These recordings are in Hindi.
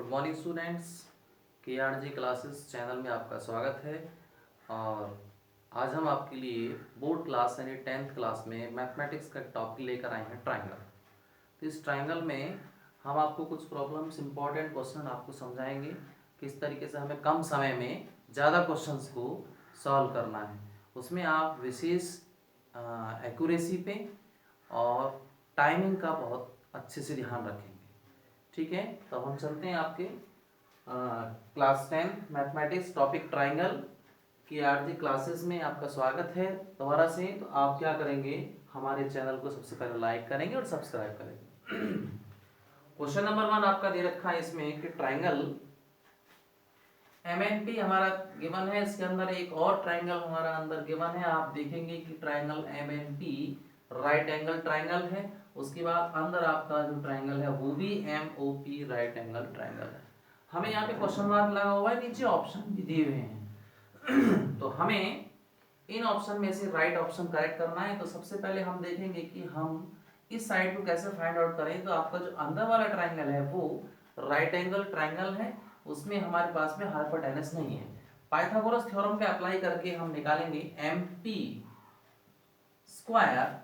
Good morning students. KRG classes channel में आपका स्वागत है। और आज हम आपके लिए बोर्ड क्लास यानी 10th क्लास में मैथमेटिक्स का टॉपिक लेकर आए हैं ट्राइंगल। तो इस ट्राइंगल में हम आपको कुछ प्रॉब्लम्स इंपॉर्टेंट क्वेश्चन आपको समझाएंगे किस तरीके से हमें कम समय में ज़्यादा क्वेश्चंस को सॉल्व करना है। उसमें आप विशेष एक्यूरेसी पे और टाइमिंग का बहुत अच्छे से ध्यान रखेंगे। ठीक है, तो हम चलते हैं आपके class 10 mathematics topic triangle KRG classes में आपका स्वागत है दोबारा से। तो आप क्या करेंगे, हमारे चैनल को सबसे पहले लाइक करेंगे और सब्सक्राइब करेंगे। क्वेश्चन नंबर 1 आपका दे रखा है इसमें कि ट्राइंगल MNP हमारा गिवन है, इसके अंदर एक और ट्राइंगल हमारा अंदर गिवन है। आप देखेंगे कि triangle MNP right angle triangle है। उसके बाद अंदर आपका जो ट्राइंगल है वो भी MOP राइट एंगल ट्राइंगल है। हमें यहाँ पे क्वेश्चन मार्क लगा हुआ है, नीचे ऑप्शन भी दिए हुए हैं। तो हमें इन ऑप्शन में से राइट ऑप्शन करेक्ट करना है। तो सबसे पहले हम देखेंगे कि हम इस साइड को कैसे फाइंड आउट करें। तो आपका जो अंदर वाला ट्राइंगल है वो राइट एंगल ट्राइंगल है, उसमें हमारे पास में हाइपोटेनस नहीं है। पाइथागोरस थ्योरम का अप्लाई करके हम निकालेंगे MP square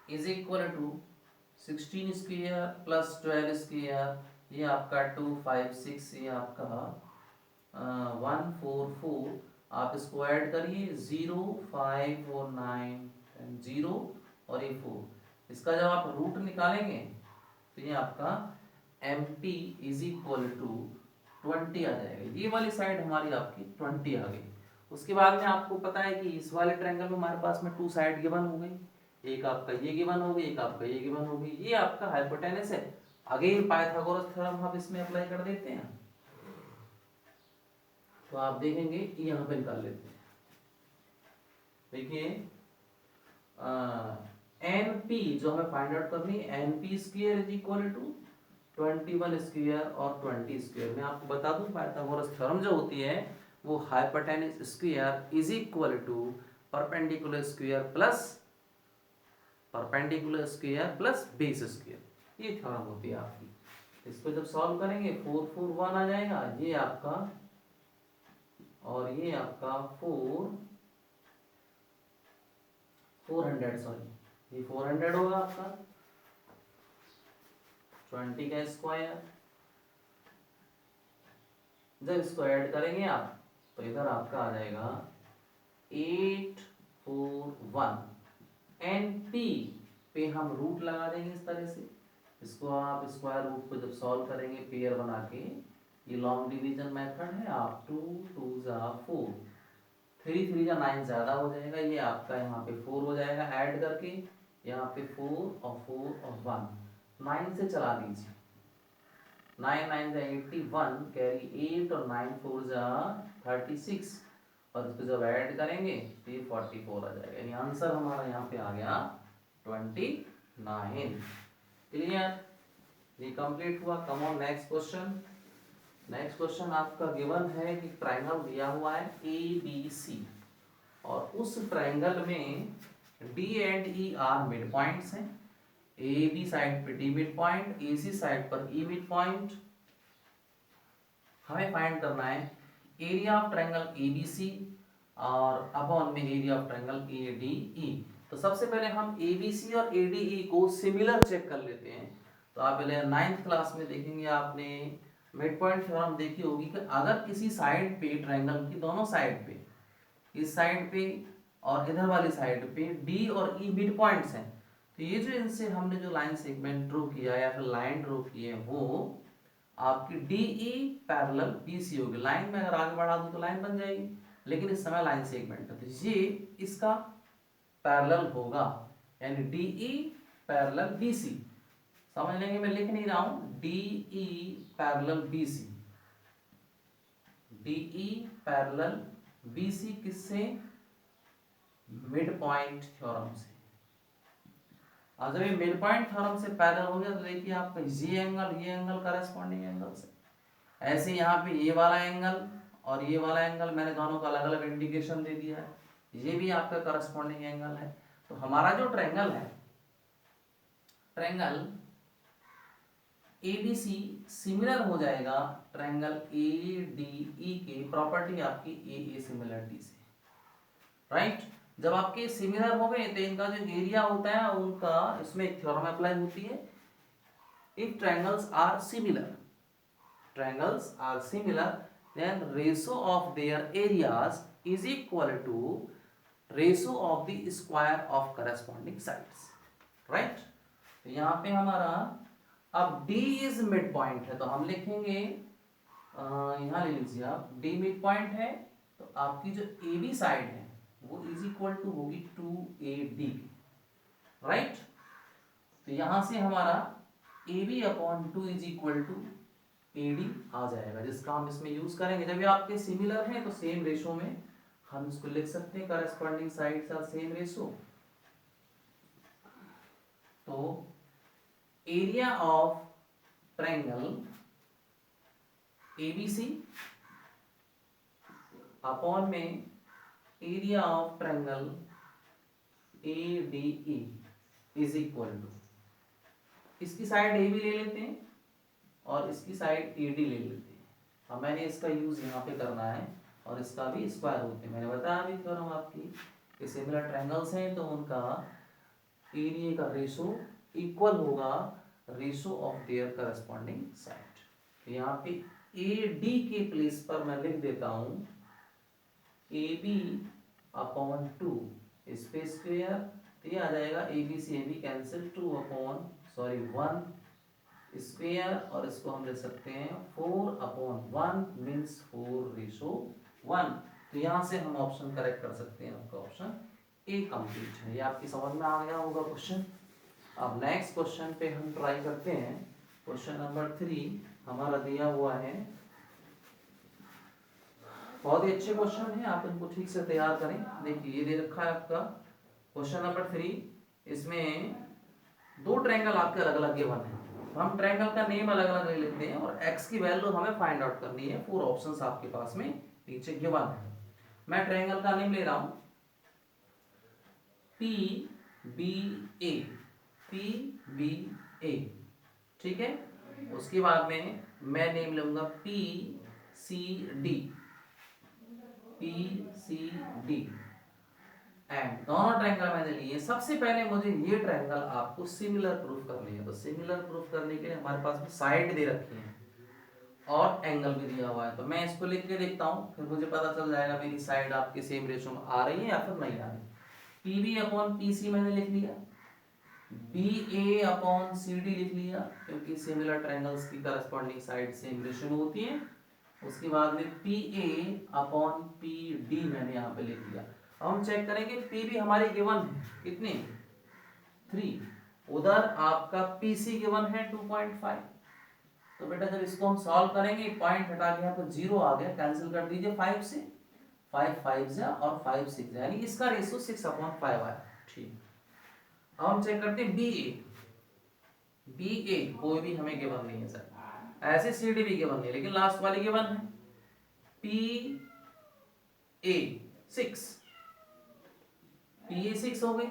is equal to 16 square plus 12 square, ये आपका 256, ये आपका 144। आप इसको ऐड करिए 0 5 और 9 0 और ये 4। इसका जब आप रूट निकालेंगे तो ये आपका MP इज इक्वल टू 20 आ जाएगा। ये वाली साइड हमारी आपकी 20 आ गई। उसके बाद में आपको पता है कि इस वाले ट्रायंगल में हमारे पास में 2 साइड गिवन हो गई, एक आपका ये गिवन हो गई, एक आपका ये गिवन हो गई। ये आपका हाइपोटेनस है। अगेन पाइथागोरस थ्योरम हम इसमें अप्लाई कर देते हैं। तो आप देखेंगे यहाँ पे निकाल लेते हैं। देखिए NP जो हमें फाइंड आउट करनी है, NP square is equal to 21 square और 20 स्क्वायर। मैं आपको बता दूं पाइथागोरस थ्योरम जो होती है वो hypotenuse square is equal to perpendicular square plus base square, ये थ्योरम होती है आपकी। इसको जब सॉल्व करेंगे 441 आ जाएगा, ये आपका और ये आपका 400 सॉरी, ये 400 होगा आपका 20 का स्क्वायर। जब इसको ऐड करेंगे आप तो इधर आपका आ जाएगा 841। NP पे हम रूट लगा देंगे इस तरह से। इसको आप स्क्वायर रूट को जब सॉल्व करेंगे पेयर बना के, ये लॉन्ग डिवीजन मेथड है। आप 2 2 जा 4, 3 3 जा 9 ज्यादा हो जाएगा, ये आपका यहाँ पे 4 हो जाएगा। ऐड करके यहाँ पे 4 और 1 9 से चला दीजिए, 9 9 जा 81, कैरी 8 और 9 4 जा 36, और इसको जब ऐड करेंगे तो ये 44 आ जाएगा। यानी आंसर हमारा यहाँ पे आ गया 29। क्लियर, ये कंप्लीट हुआ। Come on next question. Next question आपका गिवन है कि ट्राइंगल दिया हुआ है ABC, और उस ट्राइंगल में D and E are mid points हैं। AB साइड पे D mid point, AC side पर E मिड पॉइंट। हमें फाइंड करना है एरिया ऑफ ट्राइंगल ABC और अपॉन में एरिया ऑफ ट्राइंगल ADE। तो सबसे पहले हम ABC और ADE को सिमिलर चेक कर लेते हैं। तो आप पहले 9th क्लास में देखेंगे, आपने मिड पॉइंट थ्योरम देखी होगी कि अगर किसी साइड पे ट्राइंगल की दोनों साइड पे, इस साइड पे और इधर वाली साइड पे D और E मिड पॉइंट्स हैं, तो ये जो इनसे हमने जो लाइन सेगमेंट ड्रॉ किया या फिर लाइन ड्रॉ की है वो आपकी DE पैरेलल BC होगी। लाइन में अगर आगे बढ़ा दूं तो लाइन बन जाएगी, लेकिन इस समय लाइन सेगमेंट है तो ये इसका पैरेलल होगा, यानी DE पैरेलल BC। समझ लेंगे, मैं लिख नहीं रहा हूं, DE parallel BC, DE parallel BC किससे, मिड पॉइंट थ्योरम से। अब जब ये मिड पॉइंट थ्योरम से पैरेलल हो गया तो देखिए आपका ये एंगल करेस्पॉन्डिंग एंगल से, ऐसे यहाँ पे ये वाला एंगल और ये वाला एंगल मैंने दोनों को अलग अलग इंडिकेशन दे दिया है, ये भी आपका करस्पॉन्डिंग एंगल है। तो हमारा जो ट्रायंगल है, ट्रायंगल ABC सिमिलर हो जाएगा ट्रायंगल ADE के प्रॉपर्टी आपकी AA सिमिलरिटी से, राइट। जब आपके सिमिलर हो गए तो इनका जो एरिया होता है उनका इसमें एक थ्योरम अप्लाई होती है, if triangles are similar then ratio of their areas is equal to ratio of the square of corresponding sides, right। तो यहाँ पे हमारा अब D is मिड पॉइंट है तो हम लिखेंगे यहाँ ले लीजिए आप, D मिड पॉइंट है तो आपकी जो AB साइड है वो इज इक्वल टू होगी 2AD, राइट। तो यहां से हमारा AB upon 2 is equal to AD आ जाएगा, जिसका हम इसमें यूज करेंगे। जब ये आपके सिमिलर हैं तो सेम रेशो में हम इसको लिख सकते हैं, corresponding sides are same ratio. तो area of triangle ABC upon में area of triangle ADE is equal to, इसकी साइड AB ले लेते हैं और इसकी साइड AD ले लेते हैं। अब मैंने इसका यूज यहाँ पे करना है और इसका भी स्क्वायर होते हैं। मैंने बताया अभी थ्योरम आपकी कि सिमिलर ट्रायंगल्स हैं तो उनका एरिया का रेशो इक्वल होगा ratio of their corresponding side. यहाँ पे AD के प्लेस पर मैं लिख देता हूँ AB अपॉन 2 इस पे स्क्वायर, तो ये आ जाएगा AB से AB कैंसिल 2 अपॉन 1 स्क्वायर और इसको हम ले सकते हैं 4 अपॉन 1 मीन्स 4:1। तो यहाँ से हम ऑप्शन करेक्ट कर सकते हैं, आपका ऑप्शन ए कंप्लीट है। ये आपकी समझ में आ गया होगा क्वेश्चन। अब नेक्स्ट क्वेश्चन पे हम ट्राई करते हैं। क्वेश्चन नंबर 3 हमारा दिया हुआ है, बहुत ही अच्छे क्वेश्चन है, आप इनको ठीक से तैयार करें। देखिए ये दे रखा है आपका क्वेश्चन नंबर 3, इसमें दो ट्रायंगल आपके अलग अलग गिवन है। हम ट्रायंगल का नेम अलग अलग ले लेते हैं और x की वैल्यू हमें फाइंड आउट करनी है। 4 ऑप्शंस आपके पास में नीचे गिवन है। मैं ट्रायंगल का नेम ले रहा हूं PBA, ठीक है। उसके बाद में मैं नेम लूंगा PCD एंड दोनों ट्रायंगल मैंने लिए। सबसे पहले मुझे ये ट्रायंगल आपको सिमिलर प्रूफ करनी है। तो सिमिलर प्रूफ करने के लिए हमारे पास में साइड दे रखी है और एंगल भी दिया हुआ है। तो मैं इसको लिख के देखता हूँ, फिर मुझे पता चल जाएगा मेरी साइड आपके सेम रेशो में आ रही है या फिर नहीं आ रही। PB अपॉन PC मैंने लिख लिया, BA अपॉन CD लिख लिया, क्योंकि सिमिलर ट्रायंगल्स की करस्पॉन्डिंग साइड सेम रेशो में होती है। उसके बाद में PA अपॉन PD मैंने यहाँ पे लिख लिया। अब हम चेक करेंगे PB हमारी गिवन है कितनी 3, उधर आपका PC गिवन है 2.5। तो बेटा जब इसको हम सॉल्व करेंगे, पॉइंट हटा के यहाँ पर 0 आ गया, कैंसिल कर दीजिए 5 से, 5 5 जा और 5 6 जा, यानी इसका रेशो 6/5 आया। ठीक, अब हम चेक करते हैं BA कोई भी हमें गिवन नहीं है सर, ऐसे CD भी गिवन नहीं, लेकिन लास्ट वाली गिवन है PA 6 हो गई।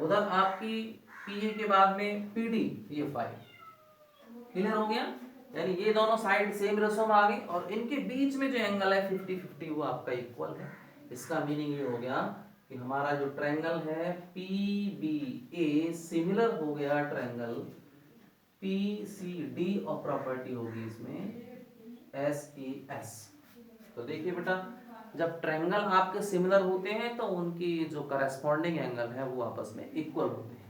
उधर आपकी PA के बाद में PD ये 5, क्लियर हो गया। यानी ये दोनों साइड सेम रेशो में आ गई और इनके बीच में जो एंगल है 50-50 वो आपका इक्वल है। इसका मीनिंग ये हो गया कि हमारा जो ट्रायंगल है PBA सिमिलर हो गया ट्रायंगल PCD और प्रॉपर्टी होगी इसमें SAS। तो देखिए बेटा, जब ट्रायंगल आपके सिमिलर होते हैं तो उनकी जो करस्पॉन्डिंग एंगल है वो आपस में इक्वल होते हैं।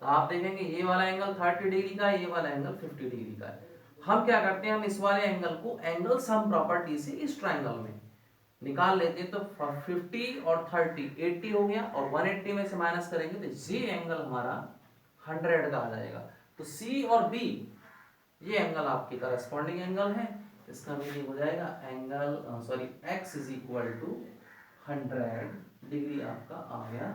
तो आप देखेंगे ये वाला एंगल 30 डिग्री का है, ये वाला एंगल 50 डिग्री का है। हम क्या करते हैं, हम इस वाले एंगल को एंगल सम प्रॉपर्टी से इस ट्रायंगल में निकाल लेते हैं। तो 50 और 30 80 हो गया और 180 में से माइनस करेंगे तो ये एंगल हमारा 100 का आ जाएगा। तो C और B ये एंगल आपके करस्पॉन्डिंग एंगल है। इसका मीनिंग हो जाएगा angle x is equal to 100 degree आपका आ गया।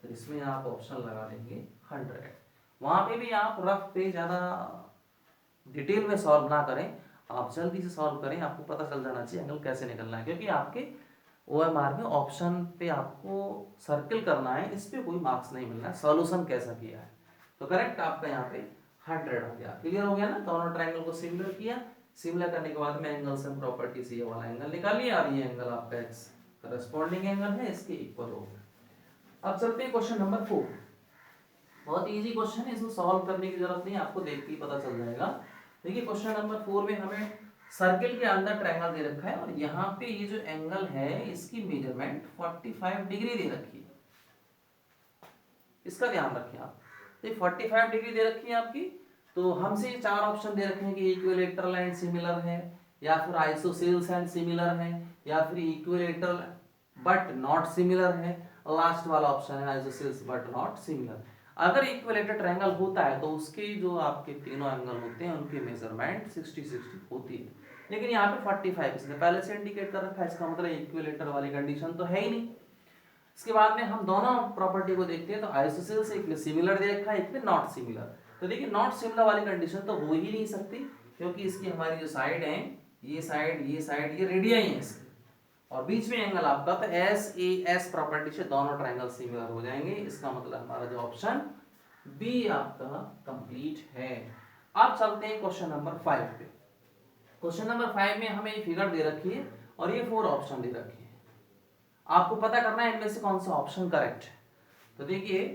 तो इसमें आप ऑप्शन लगा देंगे 100। वहां पे भी आप रफ पे ज़्यादा डिटेल में सॉल्व ना करें, आप जल्दी से सॉल्व करें। आपको पता चल जाना चाहिए एंगल कैसे निकलना है, क्योंकि आपके OMR में ऑप्शन पे आपको सर्किल करना है, इस पे कोई मार्क्स नहीं मिलना है, सॉल्यूशन कैसा किया है। तो करेक्ट आपका यहाँ पे 100 हो गया। क्लियर हो गया ना, दोनों ट्रायंगल को सिमिलर किया, सिमिलर करने के बाद में एंगल्स एंड प्रॉपर्टी से ये वाला एंगल निकाल लिया और ये एंगल आपका एक्स करस्पॉन्डिंग एंगल है, इसके इक्वल हो गया। अब चलते हैं क्वेश्चन नंबर 4। बहुत इजी क्वेश्चन है, इसमें सॉल्व करने की जरूरत नहीं, आपको देख के ही पता चल जाएगा। देखिए क्वेश्चन नंबर 4 में हमें सर्किल के अंदर ट्रायंगल दे रखा है और यहाँ पे ये जो एंगल है इसकी मेजरमेंट 45 डिग्री दे रखी है, इसका ध्यान रखें आप। तो 45 डिग्री दे रखी है आपकी, तो हमसे ये चार ऑप्शन दे रखे हैं कि इक्विलेटरल एंड सिमिलर है, या फिर आइसोसेल्स एंड सिमिलर है, या फिर इक्विलेटरल बट नॉट सिमिलर है, लास्ट वाला ऑप्शन है आइसोसेल्स बट नॉट सिमिलर। अगर इक्विलेटरल ट्रायंगल होता है तो उसके जो आपके तीनों एंगल होते हैं उनकी मेजरमेंट 60-60 होती है, लेकिन यहाँ पे 45 इसने पहले से इंडिकेट कर रखा है, इसका मतलब इक्विलेटरल वाली कंडीशन तो है ही नहीं। इसके बाद में हम दोनों प्रॉपर्टी को देखते हैं, तो आइसोसेल्स एक में सिमिलर दे रखा है, एक में नॉट सिमिलर। तो देखिए नॉट सिमिलर वाली कंडीशन तो हो ही नहीं सकती, क्योंकि इसकी हमारी जो साइड है, ये साइड ये रेडियाई है इसकी, और बीच में एंगल आपका, तो एस ए एस प्रॉपर्टी से दोनों ट्रायंगल सिमिलर हो जाएंगे। इसका मतलब हमारा जो ऑप्शन बी आपका कंप्लीट है। अब चलते हैं क्वेश्चन नंबर 5 पे। क्वेश्चन नंबर 5 में हमें ये फिगर दे रखी है और ये 4 ऑप्शन दे रखे हैं, आपको पता करना है इनमें से कौन सा ऑप्शन करेक्ट है। तो देखिए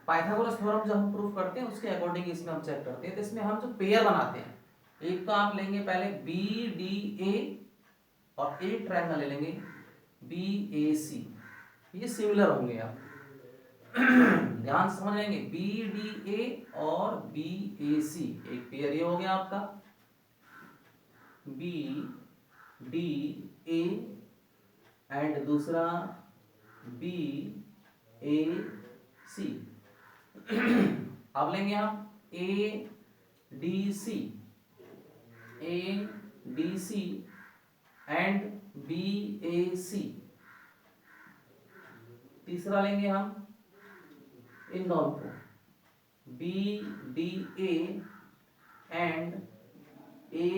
पाइथागोरस थ्योरम जब हम प्रूफ करते हैं उसके अकॉर्डिंग इसमें हम चेक करते हैं, तो इसमें हम जो पेयर बनाते हैं, एक तो आप लेंगे पहले बी डी ए और एक ट्रायंगल ले लेंगे बी ए सी, ये सिमिलर होंगे आप ध्यान से समझ लेंगे, बी डी ए और बी ए सी एक पेयर ये हो गया आपका, बी डी ए एंड दूसरा बी ए सी। अब लेंगे हम A D C and B A C. तीसरा लेंगे हम इन दोनों को B D A and A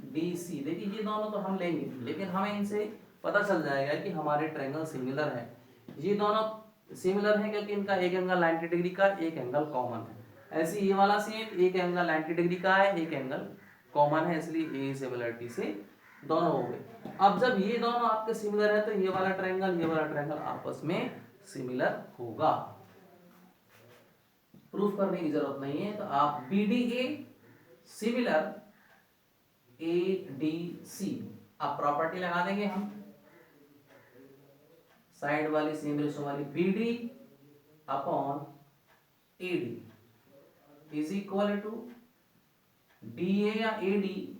D C. देखिए ये दोनों तो हम लेंगे, लेकिन हमें इनसे पता चल जाएगा कि हमारे ट्रायंगल सिमिलर है। ये दोनों सिमिलर हैं क्योंकि इनका एक एंगल 90 डिग्री का, एक एंगल कॉमन है। ऐसे ये वाला सेम एक एंगल 90 डिग्री का है, एक एंगल कॉमन है, इसलिए ए सिमिलरिटी से दोनों हो गए। अब जब ये दोनों आपके सिमिलर है तो ये वाला ट्रायंगल आपस में सिमिलर होगा, प्रूफ करने की जरूरत नहीं है। तो आप B D A similar A D C, अब प्रॉपर्टी लगा देंगे हम, साइड वाली सेम रेशो वाली B D upon A D is equal to D A या A D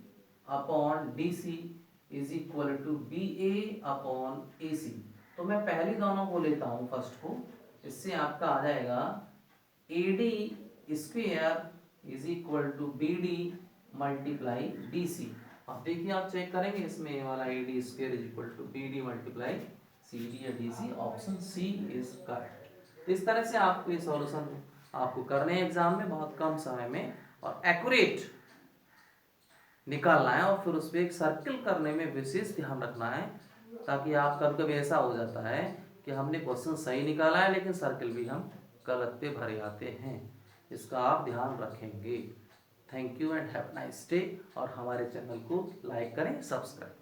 upon D C is equal to B A upon A C. तो मैं पहली दोनों को लेता हूं फर्स्ट को, इससे आपका आ जाएगा A D square is equal to B D multiply D C. अब देखिए आप चेक करेंगे, इसमें ये वाला A D square is equal to B D multiply C D या D C, option C is correct. इस तरह से आपको ये सॉल्यूशन आपको करने एग्जाम में बहुत कम समय में और एक्यूरेट निकालना है, और फिर उस पर एक सर्किल करने में विशेष ध्यान रखना है, ताकि आप कभी कभी ऐसा हो जाता है कि हमने क्वेश्चन सही निकाला है लेकिन सर्किल भी हम गलत पे भरे आते हैं, इसका आप ध्यान रखेंगे। Thank you and have nice day, और हमारे चैनल को लाइक करें, सब्सक्राइब